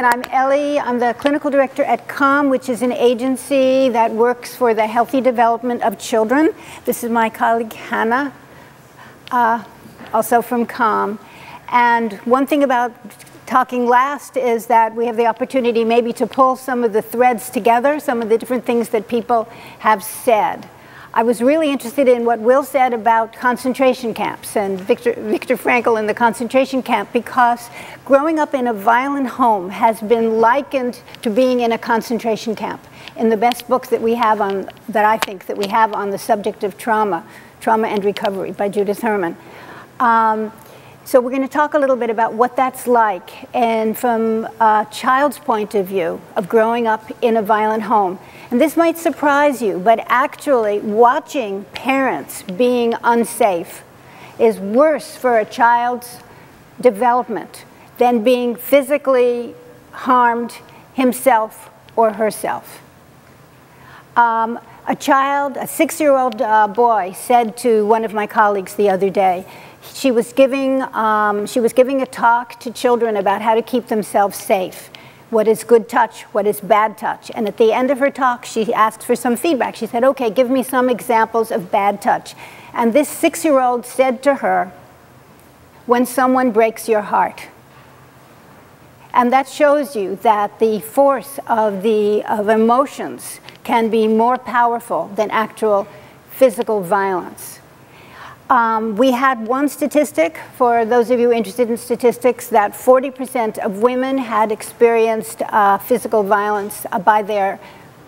I'm Elly. I'm the clinical director at COM, which is an agency that works for the healthy development of children. This is my colleague Hannah, also from COM. And one thing about talking last is that we have the opportunity maybe to pull some of the threads together, some of the different things that people have said. I was really interested in what Will said about concentration camps and Viktor Frankl in the concentration camp, because growing up in a violent home has been likened to being in a concentration camp. In the best book that we have on, that I think that we have on the subject of trauma, Trauma and Recovery by Judith Herman. So we're going to talk a little bit about what that's like, and from a child's point of view of growing up in a violent home. And this might surprise you, but actually watching parents being unsafe is worse for a child's development than being physically harmed himself or herself. A 6-year-old boy said to one of my colleagues the other day, she was giving a talk to children about how to keep themselves safe. What is good touch? What is bad touch? And at the end of her talk, she asked for some feedback. She said, okay, give me some examples of bad touch. And this 6-year-old said to her, when someone breaks your heart. And that shows you that the force of emotions can be more powerful than actual physical violence. We had one statistic, for those of you interested in statistics, that 40% of women had experienced physical violence by their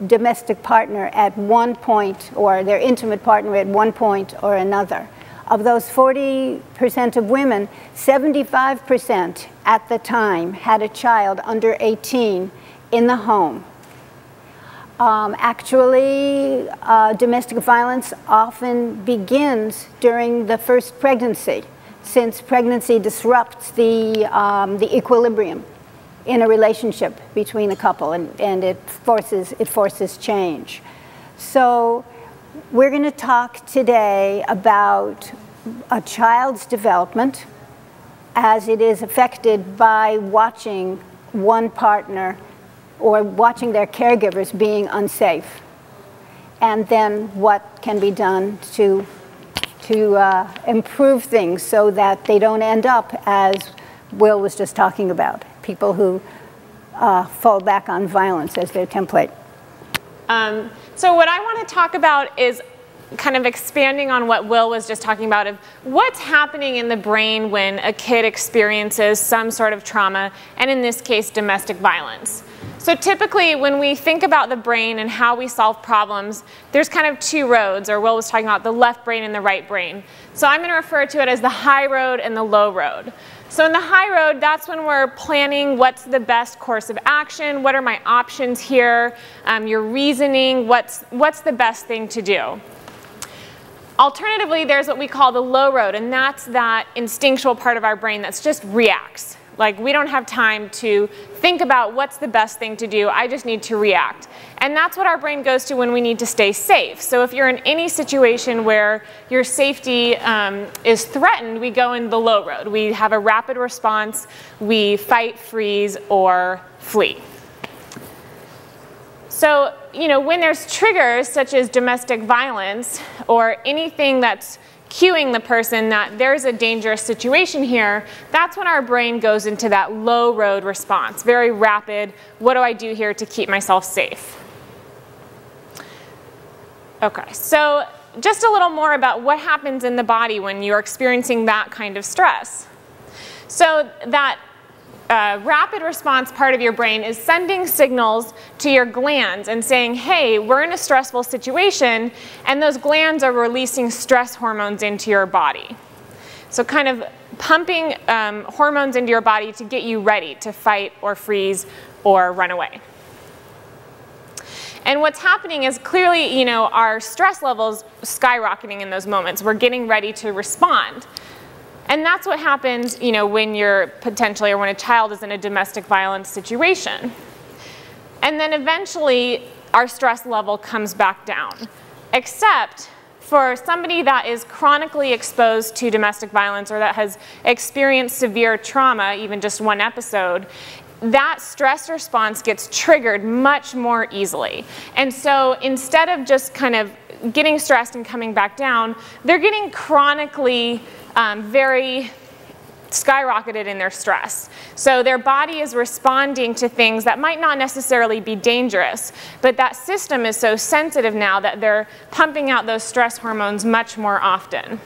domestic partner at one point, or their intimate partner at one point or another. Of those 40% of women, 75% at the time had a child under 18 in the home. Actually, domestic violence often begins during the first pregnancy, since pregnancy disrupts the equilibrium in a relationship between a couple, and it forces change. So we're going to talk today about a child's development as it is affected by watching one partner or watching their caregivers being unsafe, and then what can be done to improve things so that they don't end up, as Will was just talking about, people who fall back on violence as their template. So what I want to talk about is kind of expanding on what Will was just talking about, of what's happening in the brain when a kid experiences some sort of trauma, and in this case, domestic violence. So typically, when we think about the brain and how we solve problems, there's kind of two roads, or Will was talking about the left brain and the right brain. So I'm going to refer to it as the high road and the low road. So in the high road, that's when we're planning what's the best course of action, what are my options here, you're reasoning, what's the best thing to do. Alternatively, there's what we call the low road, and that's that instinctual part of our brain that's just reacts. Like, we don't have time to think about what's the best thing to do, I just need to react. And that's what our brain goes to when we need to stay safe. So if you're in any situation where your safety is threatened, we go in the low road. We have a rapid response, we fight, freeze, or flee. So, you know, when there's triggers such as domestic violence or anything that's cueing the person that there's a dangerous situation here, that's when our brain goes into that low road response. Very rapid, what do I do here to keep myself safe? Okay, so just a little more about what happens in the body when you're experiencing that kind of stress. So that rapid response part of your brain is sending signals to your glands and saying, hey, we're in a stressful situation, and those glands are releasing stress hormones into your body. So kind of pumping hormones into your body to get you ready to fight or freeze or run away. And what's happening is clearly, you know, our stress levels skyrocketing in those moments. We're getting ready to respond. And that's what happens, you know, when you're potentially, or when a child is in a domestic violence situation. And then eventually, our stress level comes back down. Except for somebody that is chronically exposed to domestic violence, or that has experienced severe trauma, even just one episode, that stress response gets triggered much more easily. And so instead of just kind of getting stressed and coming back down, they're getting chronically very skyrocketed in their stress. So their body is responding to things that might not necessarily be dangerous, but that system is so sensitive now that they're pumping out those stress hormones much more often.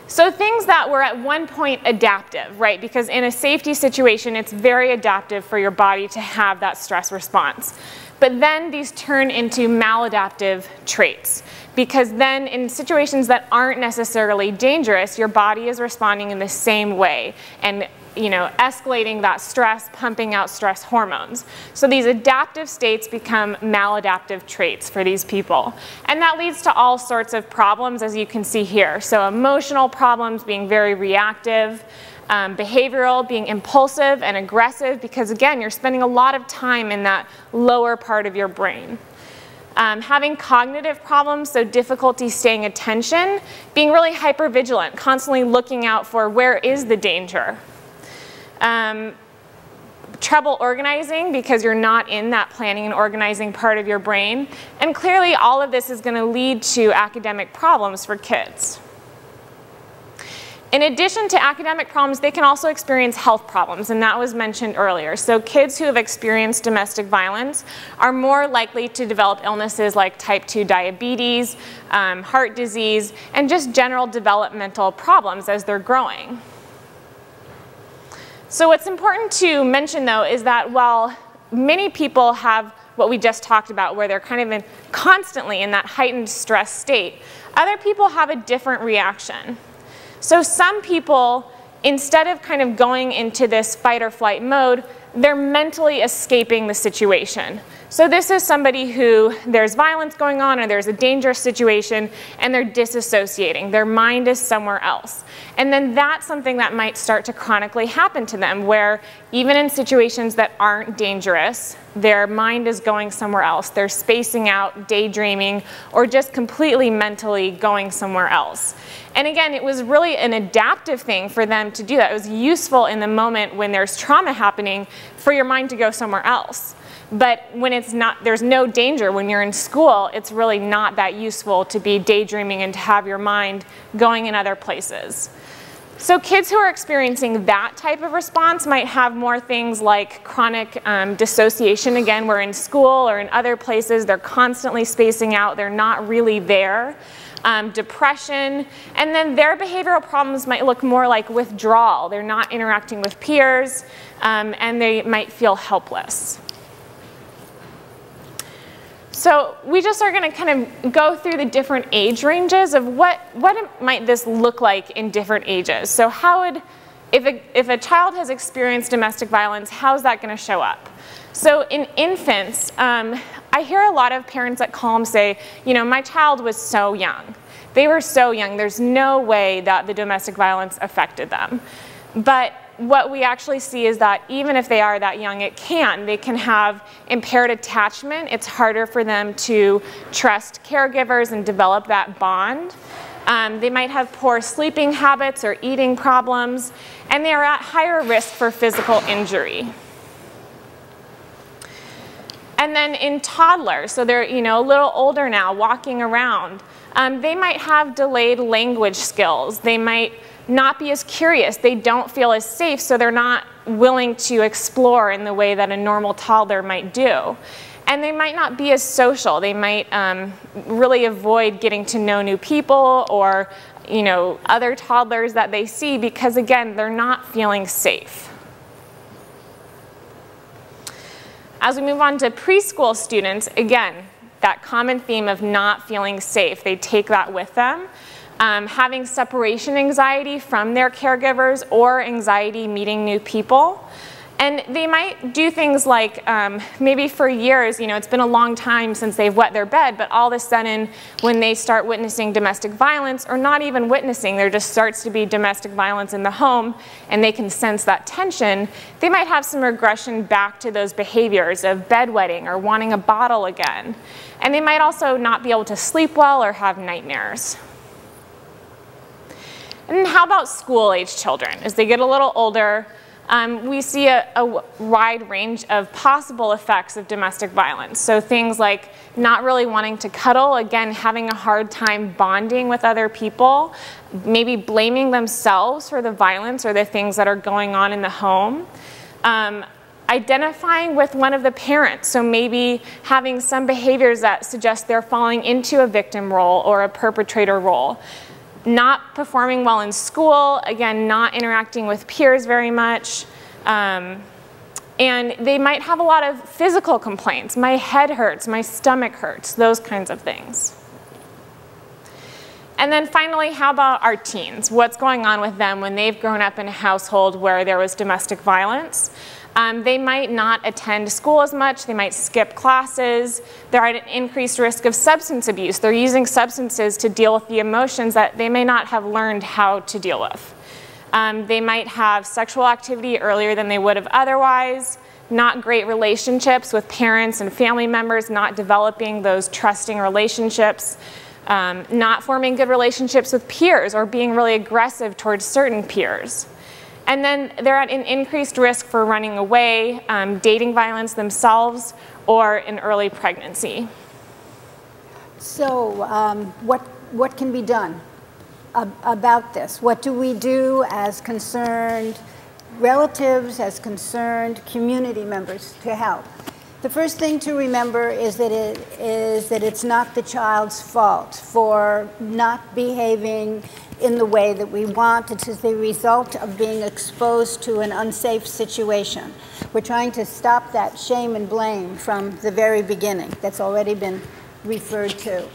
So things that were at one point adaptive, right? Because in a safety situation, it's very adaptive for your body to have that stress response. But then these turn into maladaptive traits. Because then in situations that aren't necessarily dangerous, your body is responding in the same way and escalating that stress, pumping out stress hormones. So these adaptive states become maladaptive traits for these people. And that leads to all sorts of problems, as you can see here. So emotional problems, being very reactive, behavioral, being impulsive and aggressive, because again, you're spending a lot of time in that lower part of your brain. Having cognitive problems, so difficulty staying attention, being really hypervigilant, constantly looking out for where is the danger. Trouble organizing because you're not in that planning and organizing part of your brain. And clearly all of this is going to lead to academic problems for kids. In addition to academic problems, they can also experience health problems, and that was mentioned earlier. So kids who have experienced domestic violence are more likely to develop illnesses like type 2 diabetes, heart disease, and just general developmental problems as they're growing. So what's important to mention, though, is that while many people have what we just talked about, where they're kind of constantly in that heightened stress state, other people have a different reaction. So some people, instead of kind of going into this fight or flight mode, they're mentally escaping the situation. So this is somebody who there's violence going on or there's a dangerous situation and they're disassociating. Their mind is somewhere else. And then that's something that might start to chronically happen to them, where even in situations that aren't dangerous, their mind is going somewhere else. They're spacing out, daydreaming, or just completely mentally going somewhere else. And again, it was really an adaptive thing for them to do that. It was useful in the moment when there's trauma happening for your mind to go somewhere else. But when it's not, there's no danger, when you're in school, it's really not that useful to be daydreaming and to have your mind going in other places. So kids who are experiencing that type of response might have more things like chronic dissociation. Again, where in school or in other places, they're constantly spacing out, they're not really there. Depression, and then their behavioral problems might look more like withdrawal. They're not interacting with peers, and they might feel helpless. So we just are going to kind of go through the different age ranges of what might this look like in different ages. So how would, if a child has experienced domestic violence, how is that going to show up? So in infants, I hear a lot of parents that call and say, my child was so young. They were so young. There's no way that the domestic violence affected them. But what we actually see is that even if they are that young, they can have impaired attachment. It's harder for them to trust caregivers and develop that bond. They might have poor sleeping habits or eating problems, and they are at higher risk for physical injury. And then in toddlers, so they're a little older now, walking around, they might have delayed language skills. They might not be as curious. They don't feel as safe, so they're not willing to explore in the way that a normal toddler might do. And they might not be as social. They might really avoid getting to know new people or other toddlers that they see because, again, they're not feeling safe. As we move on to preschool students, again, that common theme of not feeling safe, they take that with them. Having separation anxiety from their caregivers or anxiety meeting new people. And they might do things like maybe for years, it's been a long time since they've wet their bed, but all of a sudden when they start witnessing domestic violence, or not even witnessing, there just starts to be domestic violence in the home and they can sense that tension, they might have some regression back to those behaviors of bedwetting or wanting a bottle again. And they might also not be able to sleep well or have nightmares. And how about school-age children? As they get a little older, we see a wide range of possible effects of domestic violence. So things like not really wanting to cuddle, again, having a hard time bonding with other people, maybe blaming themselves for the violence or the things that are going on in the home. Identifying with one of the parents, so maybe having some behaviors that suggest they're falling into a victim role or a perpetrator role. Not performing well in school, again, not interacting with peers very much. And they might have a lot of physical complaints. My head hurts, my stomach hurts, those kinds of things. And then finally, how about our teens? What's going on with them when they've grown up in a household where there was domestic violence? They might not attend school as much, they might skip classes, they're at an increased risk of substance abuse. They're using substances to deal with the emotions that they may not have learned how to deal with. They might have sexual activity earlier than they would have otherwise, not great relationships with parents and family members, not developing those trusting relationships, not forming good relationships with peers or being really aggressive towards certain peers. And then they're at an increased risk for running away, dating violence themselves, or an early pregnancy. So what can be done about this? What do we do as concerned relatives, as concerned community members to help? The first thing to remember is that it's not the child's fault for not behaving in the way that we want. It is the result of being exposed to an unsafe situation. We're trying to stop that shame and blame from the very beginning. That's already been referred to.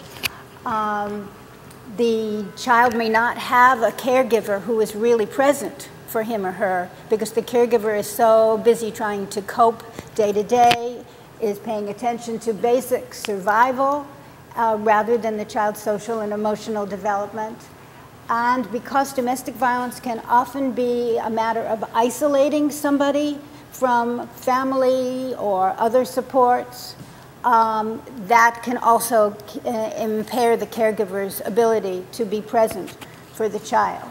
The child may not have a caregiver who is really present for him or her because the caregiver is so busy trying to cope day to day, is paying attention to basic survival rather than the child's social and emotional development. And because domestic violence can often be a matter of isolating somebody from family or other supports, that can also impair the caregiver's ability to be present for the child.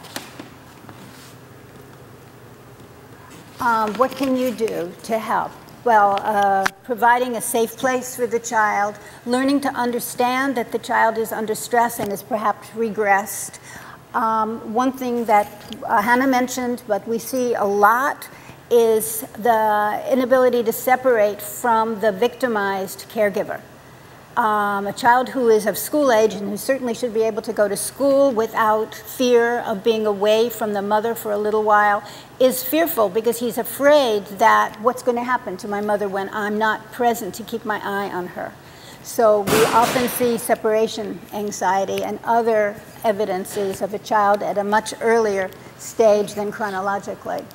What can you do to help? Well, providing a safe place for the child, learning to understand that the child is under stress and is perhaps regressed. One thing that Hannah mentioned, but we see a lot, is the inability to separate from the victimized caregiver. A child who is of school age and who certainly should be able to go to school without fear of being away from the mother for a little while is fearful because he's afraid that what's going to happen to my mother when I'm not present to keep my eye on her. So we often see separation anxiety and other evidences of a child at a much earlier stage than chronologically.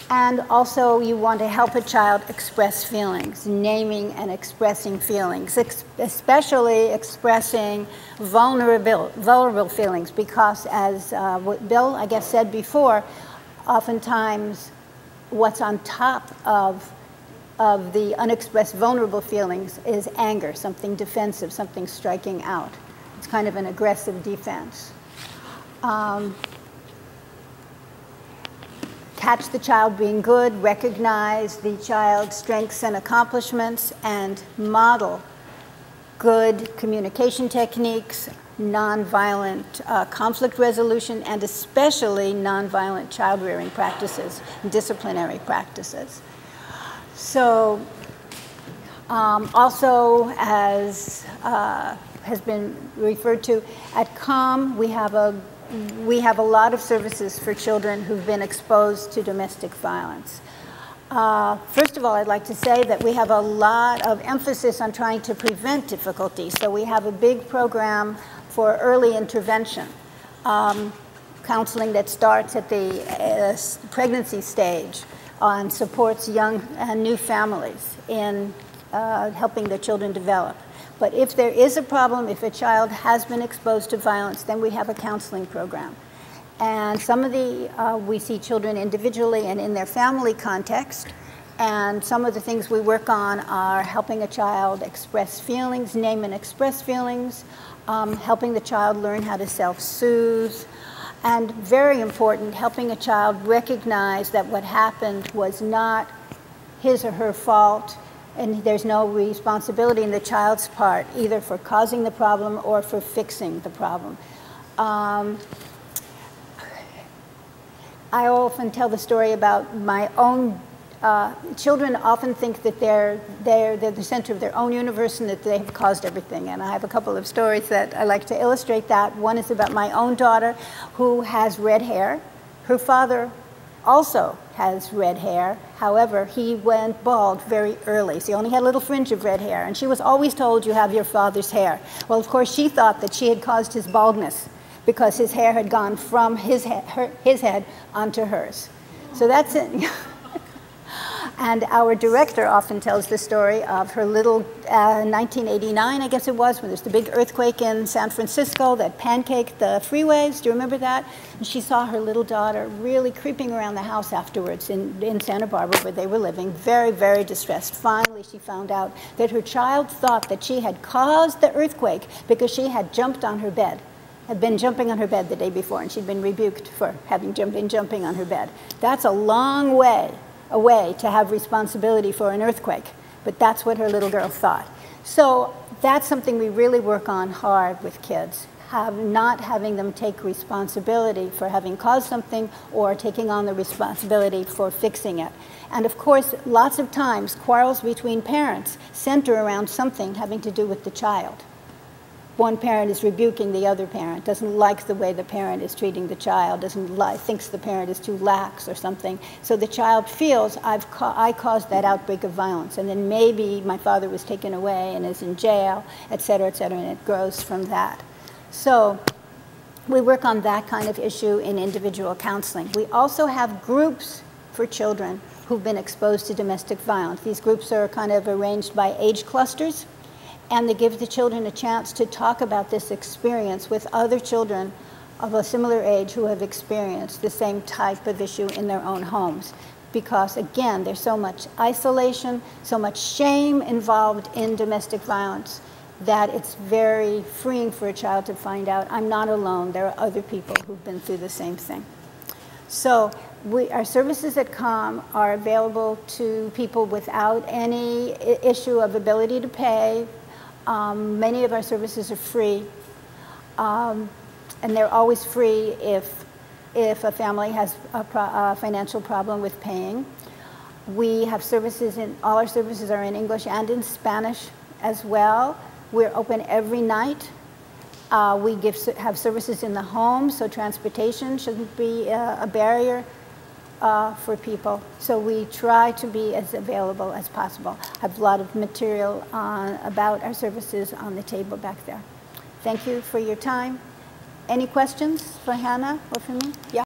And also you want to help a child express feelings, naming and expressing feelings, especially expressing vulnerable feelings, because as what Bill, I guess, said before, oftentimes what's on top of the unexpressed vulnerable feelings is anger, something defensive, something striking out. It's kind of an aggressive defense. Catch the child being good, recognize the child's strengths and accomplishments, and model good communication techniques, nonviolent conflict resolution, and especially nonviolent child rearing practices, disciplinary practices. So also, as has been referred to, at COM we have a lot of services for children who've been exposed to domestic violence. First of all, I'd like to say that we have a lot of emphasis on trying to prevent difficulties. So we have a big program for early intervention, counseling that starts at the pregnancy stage and supports young and new families in helping their children develop. But if there is a problem, if a child has been exposed to violence, then we have a counseling program. And some of we see children individually and in their family context. And some of the things we work on are helping a child express feelings, name and express feelings, helping the child learn how to self-soothe, And very important, helping a child recognize that what happened was not his or her fault, and there's no responsibility in the child's part, either for causing the problem or for fixing the problem. I often tell the story about my own children often think that they're the center of their own universe and that they have caused everything. And I have a couple of stories that I like to illustrate that. One is about my own daughter who has red hair. Her father also has red hair. However, he went bald very early. So he only had a little fringe of red hair. And she was always told, you have your father's hair. Well, of course, she thought that she had caused his baldness because his hair had gone from his head onto hers. So that's it. And our director often tells the story of her little 1989, I guess it was, when there's the big earthquake in San Francisco that pancaked the freeways. Do you remember that? And she saw her little daughter really creeping around the house afterwards in Santa Barbara, where they were living, very, very distressed. Finally, she found out that her child thought that she had caused the earthquake because she had jumped on her bed, had been jumping on her bed the day before, and she'd been rebuked for having been jumping on her bed. That's a long way away to have responsibility for an earthquake, but that's what her little girl thought. So that's something we really work on hard with kids, not having them take responsibility for having caused something or taking on the responsibility for fixing it. And of course, lots of times, quarrels between parents center around something having to do with the child. One parent is rebuking the other parent, doesn't like the way the parent is treating the child, thinks the parent is too lax or something. So the child feels, I caused that outbreak of violence, and then maybe my father was taken away and is in jail, et cetera, and it grows from that. So we work on that kind of issue in individual counseling. We also have groups for children who've been exposed to domestic violence. These groups are kind of arranged by age clusters, and they give the children a chance to talk about this experience with other children of a similar age who have experienced the same type of issue in their own homes. Because again, there's so much isolation, so much shame involved in domestic violence that it's very freeing for a child to find out, I'm not alone, there are other people who've been through the same thing. So our services at COM are available to people without any issue of ability to pay. Many of our services are free, and they're always free if a family has a financial problem with paying. We have services all our services are in English and in Spanish as well. We're open every night. We have services in the home, so transportation shouldn't be a barrier for people. So we try to be as available as possible. I have a lot of material about our services on the table back there. Thank you for your time. Any questions for Hannah or for me? Yeah.